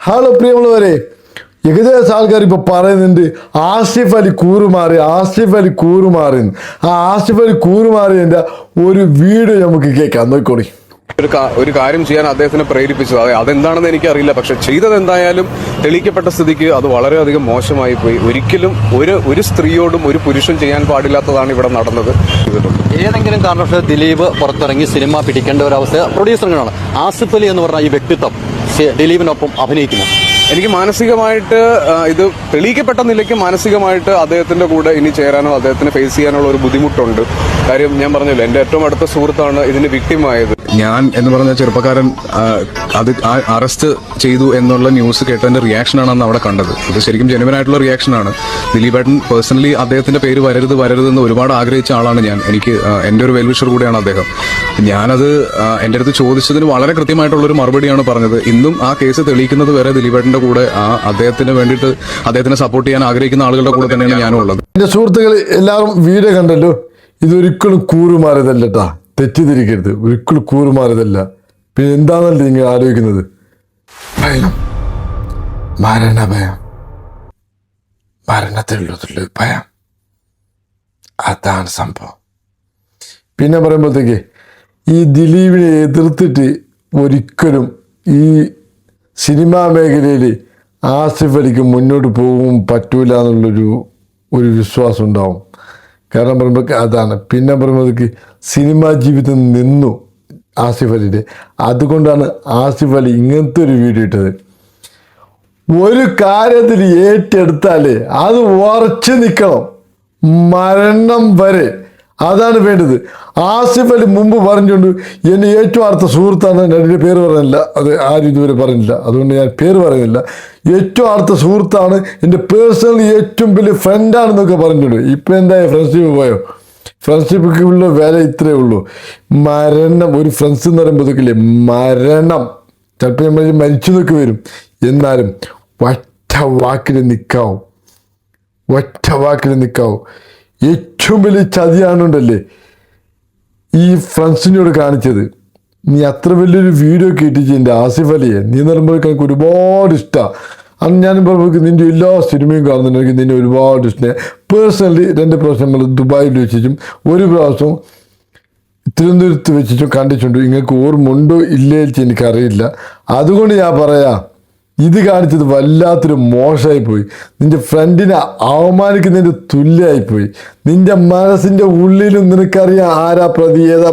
Hello പ്രിയമുള്ളവരെ, ഏകദേശം ആൾക്കാർ ഇപ്പോൾ പറയുന്നുണ്ട് ആസിഫ് അലി കൂറുമാറി. ആ ആസിഫ് അലി കൂറുമാറിയതിൻ്റെ ഒരു വീഡിയോ നമുക്ക് കേൾക്കാം, നോക്കോളി. ഒരു കാര്യം ചെയ്യാൻ അദ്ദേഹത്തിനെ പ്രേരിപ്പിച്ചത് അതെന്താണെന്ന് എനിക്കറിയില്ല. പക്ഷെ ചെയ്തത് എന്തായാലും തെളിയിക്കപ്പെട്ട സ്ഥിതിക്ക് അത് വളരെയധികം മോശമായി പോയി. ഒരിക്കലും ഒരു സ്ത്രീയോടും ഒരു പുരുഷൻ ചെയ്യാൻ പാടില്ലാത്തതാണ് ഇവിടെ നടന്നത്. ഏതെങ്കിലും കാരണവശാൽ ദിലീപ് പുറത്തിറങ്ങി സിനിമ പിടിക്കേണ്ട ഒരു അവസ്ഥ പ്രൊഡ്യൂസറുകളാണ്. ആസിഫ് അലി എന്ന് പറഞ്ഞ ഈ വ്യക്തിത്വം ദിലീപിനൊപ്പം അഭിനയിക്കുന്നു. എനിക്ക് മാനസികമായിട്ട് ഇത് തെളിയിക്കപ്പെട്ട നിലയ്ക്ക് മാനസികമായിട്ട് അദ്ദേഹത്തിന്റെ കൂടെ ഇനി ചേരാനോ അദ്ദേഹത്തിന് ഫേസ് ചെയ്യാനുള്ള ഒരു ബുദ്ധിമുട്ടുണ്ട്. കാര്യം ഞാൻ പറഞ്ഞല്ലോ, എൻ്റെ ഏറ്റവും അടുത്ത സുഹൃത്താണ് ഇതിന് വിക്ടിമായത്. ഞാൻ എന്ന് പറഞ്ഞ ചെറുപ്പക്കാരൻ അത് അറസ്റ്റ് ചെയ്തു എന്നുള്ള ന്യൂസ് കേട്ടതിന്റെ റിയാക്ഷനാണ് അന്ന് അവിടെ കണ്ടത്. ഇത് ശരിക്കും ജെനുവൻ ആയിട്ടുള്ള റിയാക്ഷനാണ്. ദിലീപേട്ടൻ പേഴ്സണലി അദ്ദേഹത്തിന്റെ പേര് വരരുതെന്ന് ഒരുപാട് ആഗ്രഹിച്ച ആളാണ് ഞാൻ. എനിക്ക് എൻ്റെ ഒരു വെൽവിഷർ കൂടിയാണ് അദ്ദേഹം. ഞാനത് എൻ്റെ അടുത്ത് ചോദിച്ചതിന് വളരെ കൃത്യമായിട്ടുള്ളൊരു മറുപടിയാണ് പറഞ്ഞത്. ഇന്നും ആ കേസ് തെളിയിക്കുന്നത് വരെ ദിലീപേട്ടന്റെ കൂടെ അദ്ദേഹത്തിന് വേണ്ടിയിട്ട് അദ്ദേഹത്തിനെ സപ്പോർട്ട് ചെയ്യാൻ ആഗ്രഹിക്കുന്ന ആളുകളുടെ കൂടെ തന്നെയാണ് ഞാനും ഉള്ളത്. എൻ്റെ സുഹൃത്തുക്കൾ എല്ലാവരും വീഡിയോ കണ്ടല്ലോ. ഇതൊരിക്കലും കൂറുമാറിയതല്ല കേട്ടാ, തെറ്റിദ്ധരിക്കരുത്. ഒരിക്കലും കൂറുമാറിയതല്ല. പിന്നെ എന്താണെന്നല്ലേ നിങ്ങൾ ആലോചിക്കുന്നത്? ഭയം, മരണഭയം, മരണത്തിലുള്ളതുള്ള ഭയം, അതാണ് സംഭവം. പിന്നെ പറയുമ്പോഴത്തേക്ക് ഈ ദിലീപിനെ എതിർത്തിട്ട് ഒരിക്കലും ഈ സിനിമാ മേഖലയിൽ ആസിഫ് അലിക്ക് മുന്നോട്ട് പോകും പറ്റൂല എന്നുള്ളൊരു വിശ്വാസം ഉണ്ടാവും. കാരണം പറയുമ്പോൾ അതാണ്. പിന്നെ പറയുമ്പോഴത്തേക്ക് സിനിമാ ജീവിതം നിന്നു ആസിഫ് അലിയുടെ. അതുകൊണ്ടാണ് ആസിഫ് അലി ഇങ്ങനത്തെ ഒരു വീഡിയോ ഇട്ടത്. ഒരു കാര്യത്തിൽ ഏറ്റെടുത്താലേ അത് ഉറച്ചു നിൽക്കണം, മരണം വരെ. അതാണ് വേണ്ടത്. ആസിഫ് അലി മുമ്പ് പറഞ്ഞുകൊണ്ട് എൻ്റെ ഏറ്റവും അടുത്ത സുഹൃത്താണ്. എൻ്റെ പേര് പറയുന്നില്ല, അത് ആരും ഇതുവരെ പറഞ്ഞില്ല, അതുകൊണ്ട് ഞാൻ പേര് പറയുന്നില്ല. ഏറ്റവും അടുത്ത സുഹൃത്താണ്, എൻ്റെ പേഴ്സണലി ഏറ്റവും വലിയ ഫ്രണ്ടാണെന്നൊക്കെ പറഞ്ഞിട്ടുണ്ട്. ഇപ്പം എന്തായ ഫ്രണ്ട്ഷിപ്പ് പോയോ? ഫ്രണ്ട്ഷിപ്പിലുള്ള വില ഇത്രയേ ഉള്ളൂ. മരണം, ഒരു ഫ്രണ്ട്സ് എന്ന് പറയുമ്പോഴത്തേക്കില്ലേ മരണം, ചിലപ്പോൾ നമ്മൾ മരിച്ചു നിൽക്ക് വരും. എന്നാലും ഒറ്റ വാക്കിൽ നിൽക്കാവും. ഏറ്റവും വലിയ ചതിയാണുണ്ടല്ലേ ഈ ഫ്രണ്ട്സിനോട് കാണിച്ചത്. നീ അത്ര വലിയൊരു വീഡിയോ കേട്ടിച്ച് എൻ്റെ ആസിഫ് അലിയെ. നീ എന്ന് പറയുമ്പോൾ എനിക്ക് ഒരുപാട് ഇഷ്ടമാണ്. അന്ന് ഞാനും പറയുമ്പോൾ നിൻ്റെ എല്ലാ സിനിമയും കാണുന്നുണ്ട്. എനിക്ക് നിന്നെ ഒരുപാട് ഇഷ്ടമാണ്. പേഴ്സണലി 2 പ്രാവശ്യം നമ്മൾ ദുബായിൽ വെച്ചിട്ടും 1 പ്രാവശ്യം തിരുവനന്തപുരത്ത് വെച്ചിട്ടും കണ്ടിട്ടുണ്ട്. നിങ്ങൾക്ക് ഓർമ്മയുണ്ടോ ഇല്ലേ എനിക്കറിയില്ല. അതുകൊണ്ട് ഞാൻ പറയാം, ഇത് കാണിച്ചത് വല്ലാത്തൊരു മോശമായിപ്പോയി. നിൻ്റെ ഫ്രണ്ടിനെ അവമാനിക്കുന്നതിൻ്റെ തുല്യമായിപ്പോയി. നിൻ്റെ മനസ്സിൻ്റെ ഉള്ളിലും നിനക്കറിയാം ഏതാ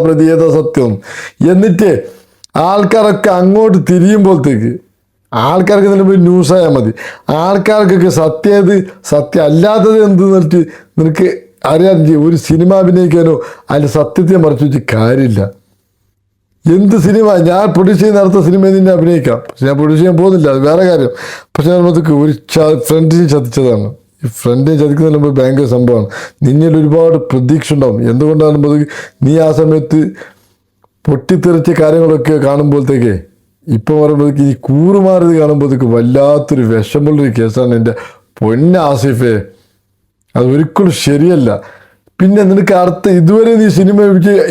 പ്രതി സത്യം. എന്നിട്ട് ആൾക്കാരൊക്കെ അങ്ങോട്ട് തിരിയുമ്പോഴത്തേക്ക് ആൾക്കാർക്ക് നല്ല പോയി ന്യൂസായാൽ മതി. ആൾക്കാർക്കൊക്കെ സത്യം അല്ലാത്തത് എന്ത് എന്നിട്ട് നിനക്ക് അറിയാൻ ഒരു സിനിമ അഭിനയിക്കാനോ അതിൻ്റെ സത്യത്തെ മറച്ചു വെച്ച് കാര്യമില്ല. എന്ത് സിനിമ ഞാൻ പ്രൊഡ്യൂസ് ചെയ്യുന്ന അടുത്ത സിനിമയിൽ നിന്നെ അഭിനയിക്കാം. പക്ഷെ ഞാൻ പ്രൊഡ്യൂസ് ചെയ്യാൻ പോകുന്നില്ല, അത് വേറെ കാര്യം. പക്ഷെ നമുക്ക് ഒരു ഫ്രണ്ടിനെ ചതിച്ചതാണ്. ഈ ഫ്രണ്ടിനെ ചതിക്കുന്നതിന് മുമ്പ് ഭയങ്കര സംഭവമാണ്. നിന്നിൽ ഒരുപാട് പ്രതീക്ഷ ഉണ്ടാവും. എന്തുകൊണ്ടാകുമ്പോൾ നീ ആ സമയത്ത് പൊട്ടിത്തെറിച്ച കാര്യങ്ങളൊക്കെ കാണുമ്പോഴത്തേക്ക് ഇപ്പോൾ പറയുമ്പോഴത്തേക്ക് ഈ കൂറുമാറിയത് കാണുമ്പോഴത്തേക്ക് വല്ലാത്തൊരു വിഷമുള്ളൊരു കേസാണ് എൻ്റെ ആസിഫേ. അത് ഒരിക്കലും ശരിയല്ല. പിന്നെ നിനക്ക് ഇതുവരെ നീ സിനിമ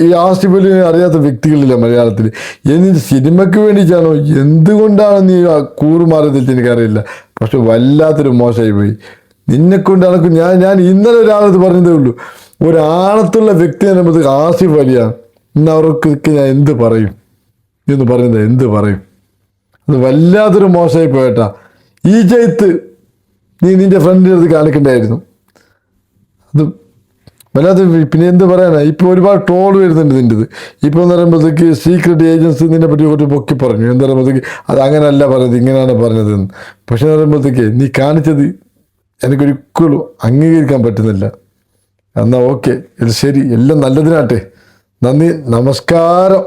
ഈ ആസിഫ് അലിനെ അറിയാത്ത വ്യക്തികളില്ല മലയാളത്തിൽ. എന്നിട്ട് സിനിമയ്ക്ക് വേണ്ടിയിട്ടാണോ എന്തുകൊണ്ടാണ് നീ കൂറുമാറിയതിൽ എനിക്കറിയില്ല. പക്ഷെ വല്ലാത്തൊരു മോശമായി പോയി. നിന്നെക്കൊണ്ട് ഞാൻ ഇന്നലെ ഒരാളത് പറഞ്ഞതേ ഉള്ളൂ. ഒരാണത്തുള്ള വ്യക്തി പറയുമ്പോഴത്തേക്ക് ആസിഫ് അലിയാണ്. ഇന്ന് അവർക്കൊക്കെ ഞാൻ എന്ത് പറയും? എന്ത് പറയും? അത് വല്ലാത്തൊരു മോശമായി പോയേട്ടാ. ഈ ചെയ്ത്ത് നീ നിൻ്റെ ഫ്രണ്ടിൻ്റെ അടുത്ത് കാണിക്കണ്ടായിരുന്നു. അത് വല്ലാത്ത. പിന്നെ എന്ത് പറയാനാ, ഇപ്പോൾ ഒരുപാട് ട്രോൾ വരുന്നുണ്ട് നിൻ്റെത്. ഇപ്പോൾ എന്ന് പറയുമ്പോഴത്തേക്ക് സീക്രട്ട് ഏജൻസി നിന്നെ പറ്റി കുറച്ച് പൊക്കി പറഞ്ഞു. എന്താ പറയുമ്പോഴത്തേക്ക് അത് അങ്ങനെയല്ല പറഞ്ഞത്, ഇങ്ങനെയാണ് പറഞ്ഞതെന്ന്. പക്ഷെ എന്ന് പറയുമ്പോഴത്തേക്ക് നീ കാണിച്ചത് എനിക്കൊരിക്കലും അംഗീകരിക്കാൻ പറ്റുന്നില്ല. എന്നാൽ ഓക്കെ, ഇത് ശരി, എല്ലാം നല്ലതിനാട്ടെ. നന്ദി, നമസ്കാരം.